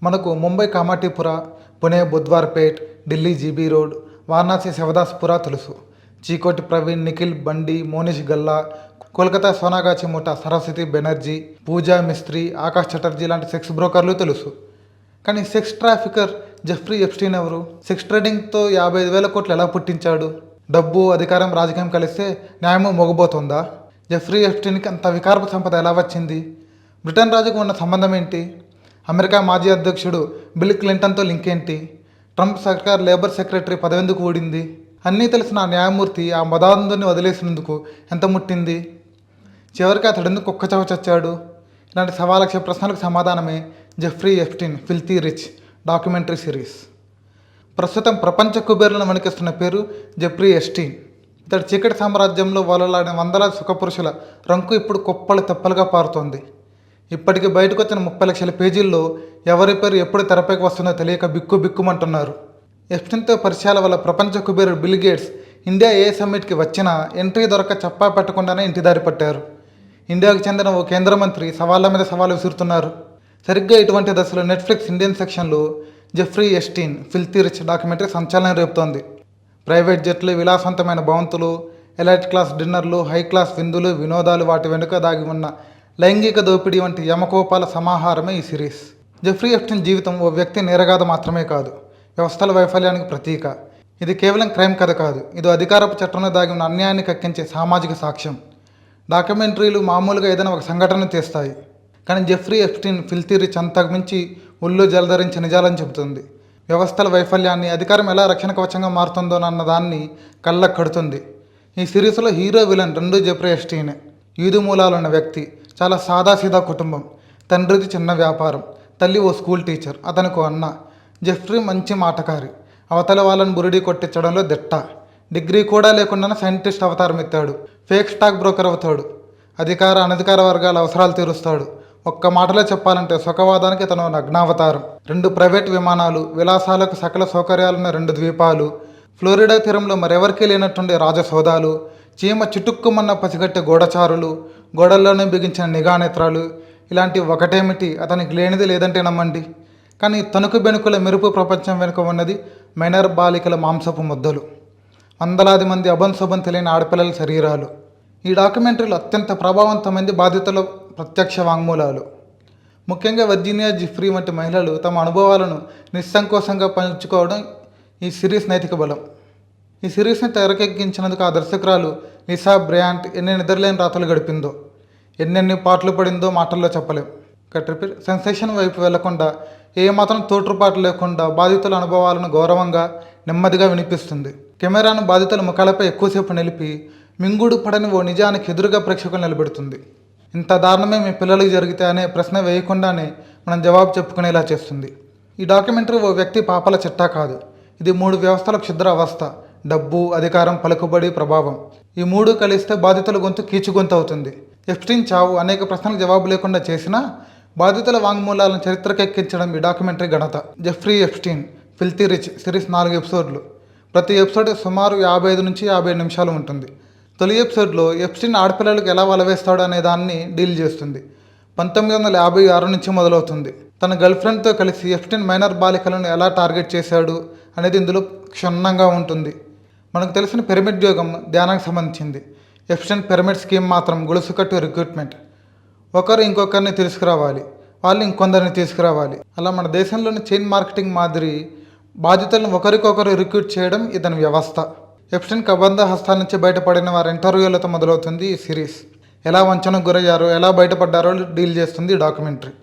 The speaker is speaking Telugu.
మనకు ముంబై కామాటిపుర, పుణే బుద్వార్పేట్, ఢిల్లీ జీబీ రోడ్, వారణాసి శివదాస్పుర తెలుసు. చీకోటి ప్రవీణ్, నిఖిల్ బండి, మోనిష్ గల్లా, కోల్కతా సోనాగాచి ముఠా సరస్వతి బెనర్జీ, పూజా మిస్త్రీ, ఆకాష్ చటర్జీ లాంటి సెక్స్ బ్రోకర్లు తెలుసు. కానీ సెక్స్ ట్రాఫికర్ జెఫ్రీ ఎప్స్టీన్ ఎవరు? సెక్స్ ట్రేడింగ్తో 55,000 కోట్లు ఎలా పుట్టించాడు? డబ్బు, అధికారం, రాజకీయం కలిస్తే న్యాయము మొగబోతుందా? జెఫ్రీ ఎప్స్టీన్కి అంత వికారపు సంపద ఎలా వచ్చింది? బ్రిటన్ రాజుకు ఉన్న సంబంధం ఏంటి? అమెరికా మాజీ అధ్యక్షుడు బిల్ క్లింటన్తో లింక్ ఏంటి? ట్రంప్ సర్కార్ లేబర్ సెక్రటరీ పదవెందుకు ఊడింది? అన్నీ తెలిసిన ఆ న్యాయమూర్తి ఆ మదాంధుని వదిలేసినందుకు ఎంత ముట్టింది? చివరికి అతడెందుకు కుక్కచవ చచ్చాడు? ఇలాంటి సవాలక్ష ప్రశ్నలకు సమాధానమే Jeffrey Epstein filthy rich documentary series. ప్రస్తుతం ప్రపంచ కుబేరులను వణికిస్తున్న పేరు జెఫ్రీ ఎప్స్టీన్. ఇతడు చీకటి సామ్రాజ్యంలో వలలాడిన వందలాది సుఖపురుషుల రంకు ఇప్పుడు కుప్పలు తెప్పలుగా పారుతోంది. ఇప్పటికి బయటకు వచ్చిన 30 లక్షల పేజీల్లో ఎవరి పేరు ఎప్పుడు తెరపైకి వస్తుందో తెలియక బిక్కుమంటున్నారు. ఎప్స్టీన్తో పరిచయాల వల్ల ప్రపంచ కుబేరుడు బిల్ గేట్స్ ఇండియా ఏ సమ్మిట్కి వచ్చినా ఎంట్రీ దొరక చెప్పా పెట్టకుండానే ఇంటిదారి పట్టారు. ఇండియాకు చెందిన ఓ కేంద్ర మంత్రి సవాళ్ళ మీద సవాలు విసురుతున్నారు. సరిగ్గా ఇటువంటి దశలో నెట్ఫ్లిక్స్ ఇండియన్ సెక్షన్లో Jeffrey Epstein filthy rich documentary సంచలనం రేపుతోంది. ప్రైవేట్ జట్లు, విలాసవంతమైన భవంతులు, ఎలైట్ క్లాస్ డిన్నర్లు, హై క్లాస్ విందులు, వినోదాలు, వాటి వెనుక దాగి ఉన్న లైంగిక దోపిడీ వంటి యమకోపాల సమాహారమే ఈ సిరీస్. జెఫ్రీ ఎప్స్టీన్ జీవితం ఓ వ్యక్తి నేరగాథ మాత్రమే కాదు, వ్యవస్థల వైఫల్యానికి ప్రతీక. ఇది కేవలం క్రైమ్ కథ కాదు, ఇది అధికారపు చట్టంలో దాగి ఉన్న అన్యాయాన్ని కక్కించే సామాజిక సాక్ష్యం. డాక్యుమెంటరీలు మామూలుగా ఏదైనా ఒక సంఘటన తీస్తాయి, కానీ జెఫ్రీ ఎప్స్టీన్ ఫిల్తీ రిచ్ అంతకు మించి ఒళ్ళు జలధరించి నిజాలని చెబుతుంది. వ్యవస్థల వైఫల్యాన్ని అధికారం ఎలా రక్షణ కవచంగా మారుతుందో అన్న దాన్ని కళ్ళకు కడుతుంది. ఈ సిరీస్లో హీరో, విలన్ రెండూ జెఫ్రీ ఎప్స్టీనే. యూదు మూలాలున్న వ్యక్తి, చాలా సాదాసీదా కుటుంబం, తండ్రిది చిన్న వ్యాపారం, తల్లి ఓ స్కూల్ టీచర్, అతనికి అన్న. జెఫ్రీ మంచి మాటకారి, అవతల వాళ్ళని బురిడి కొట్టించడంలో దిట్ట. డిగ్రీ కూడా లేకుండానే సైంటిస్ట్ అవతారం ఎత్తాడు, ఫేక్ స్టాక్ బ్రోకర్ అవుతాడు, అధికార అనధికార వర్గాల అవసరాలు తీరుస్తాడు. ఒక్క మాటలో చెప్పాలంటే సుఖవాదానికి తన నగ్నావతారం. 2 ప్రైవేట్ విమానాలు, విలాసాలకు సకల సౌకర్యాలున్న 2 ద్వీపాలు, ఫ్లోరిడా తీరంలో మరెవరికీ లేనట్టుండే రాజసౌదాలు, చీమ చిటుక్కుమన్న పసిగట్టే గూఢచారులు, గోడల్లోనే బిగించిన నిఘానేత్రాలు, ఇలాంటివి ఒకటేమిటి అతనికి లేనిది లేదంటే నమ్మండి. కానీ తణుకు బెనుకుల మెరుపు ప్రపంచం వెనుక ఉన్నది మైనర్ బాలికల మాంసపు ముద్దలు, వందలాది మంది అభంశుభం తెలియని ఆడపిల్లల శరీరాలు. ఈ డాక్యుమెంటరీలో అత్యంత ప్రభావవంతమైంది బాధితుల ప్రత్యక్ష వాంగ్మూలాలు. ముఖ్యంగా వర్జీనియా జిఫ్రీ వంటి మహిళలు తమ అనుభవాలను నిస్సంకోచంగా పంచుకోవడం ఈ సిరీస్ నైతిక బలం. ఈ సిరీస్ని తెరకెక్కించినందుకు ఆ దర్శకురాలు లిసా బ్రయాంట్ ఎన్ని నిద్రలేని రాత్రులు గడిపిందో, ఎన్నెన్ని పాటలు పడిందో మాటల్లో చెప్పలేం. సెన్సేషన్ వైపు వెళ్లకుండా, ఏమాత్రం తోట్రుపాటు లేకుండా బాధితుల అనుభవాలను గౌరవంగా, నెమ్మదిగా వినిపిస్తుంది. కెమెరాను బాధితుల ముఖాలపై ఎక్కువసేపు నిలిపి మింగుడు పడని ఓ నిజానికి ఎదురుగా ప్రేక్షకులు నిలబెడుతుంది. ఇంత దారుణమే మీ పిల్లలకు జరిగితే అనే ప్రశ్న వేయకుండానే మనం జవాబు చెప్పుకునేలా చేస్తుంది. ఈ డాక్యుమెంటరీ ఓ వ్యక్తి పాపల చిట్టా కాదు, ఇది 3 వ్యవస్థల క్షుద్ర అవస్థ: డబ్బు, అధికారం, పలుకుబడి, ప్రభావం. ఈ 3 కలిస్తే బాధితుల గొంతు కీచుగొంతు అవుతుంది. ఎప్స్టీన్ చావు అనేక ప్రశ్నలకు జవాబు లేకుండా చేసినా బాధితుల వాంగ్మూలాలను చరిత్రకెక్కించడం ఈ డాక్యుమెంటరీ ఘనత. Jeffrey Epstein filthy rich series 4 ఎపిసోడ్లు. ప్రతి ఎపిసోడ్ సుమారు 55 నుంచి 57 నిమిషాలు ఉంటుంది. తొలి ఎపిసోడ్లో ఎప్స్టీన్ ఆడపిల్లలకు ఎలా వలవేస్తాడు అనే దాన్ని డీల్ చేస్తుంది. 1956 నుంచి మొదలవుతుంది. తన గర్ల్ఫ్రెండ్తో కలిసి ఎప్స్టీన్ మైనర్ బాలికలను ఎలా టార్గెట్ చేశాడు అనేది ఇందులో క్షుణ్ణంగా ఉంటుంది. మనకు తెలిసిన పిరమిడ్ యోగం ధ్యానానికి సంబంధించింది. ఎప్స్టీన్ పిరమిడ్ స్కీమ్ మాత్రం గొలుసుకట్టు రిక్రూట్మెంట్. ఒకరు ఇంకొకరిని తీసుకురావాలి, వాళ్ళు ఇంకొందరిని తీసుకురావాలి. అలా మన దేశంలోని చైన్ మార్కెటింగ్ మాదిరి బాధితులను ఒకరికొకరు రిక్రూట్ చేయడం ఇతని వ్యవస్థ. ఎప్స్టీన్ కబంధ హస్తాల నుంచి బయటపడిన వారి ఇంటర్వ్యూలతో మొదలవుతుంది ఈ సిరీస్. ఎలా వంచనకు గురయ్యారో, ఎలా బయటపడ్డారో డీల్ చేస్తుంది ఈ డాక్యుమెంటరీ.